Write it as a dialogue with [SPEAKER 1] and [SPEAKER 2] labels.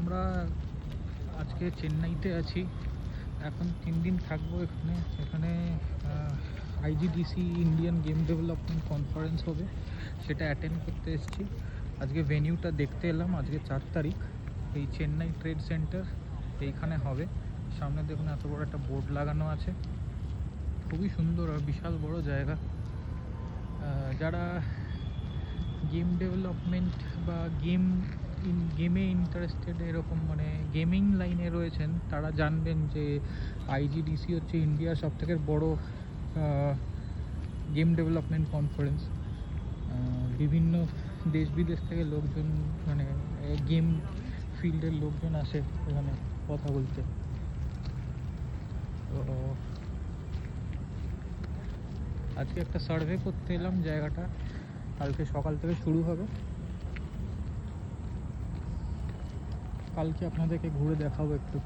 [SPEAKER 1] আমরা আজকে চেন্নাইতে আছি, এখন 3 দিন থাকবো এখানে। এখানে আইজিডিসি ইন্ডিয়ান গেম ডেভেলপমেন্ট কনফারেন্স হবে, সেটা অ্যাটেন্ড করতে এসেছি। আজকে ভেনিউটা দেখতে এলাম। আজকে 4 তারিখ, এই চেন্নাই ট্রেড সেন্টার এইখানে হবে। সামনে দেখুন এত বড় একটা বোর্ড লাগানো আছে, খুবই সুন্দর আর বিশাল বড় জায়গা। যারা গেম ডেভেলপমেন্ট বা গেমে ইন্টারেস্টেড, এরকম মানে গেমিং লাইনে রয়েছেন, তারা জানবেন যে আইজিডিসি হচ্ছে ইন্ডিয়ার সবথেকে বড় গেম ডেভেলপমেন্ট কনফারেন্স। বিভিন্ন দেশ বিদেশ থেকে লোকজন, মানে গেম ফিল্ডের লোকজন আসে এখানে কথা বলতে। তো আজকে একটা সার্ভে করতে এলাম জায়গাটা, কালকে সকাল থেকে শুরু হবে। কালকে আপনাদেরকে ঘুরে দেখাবো একটু।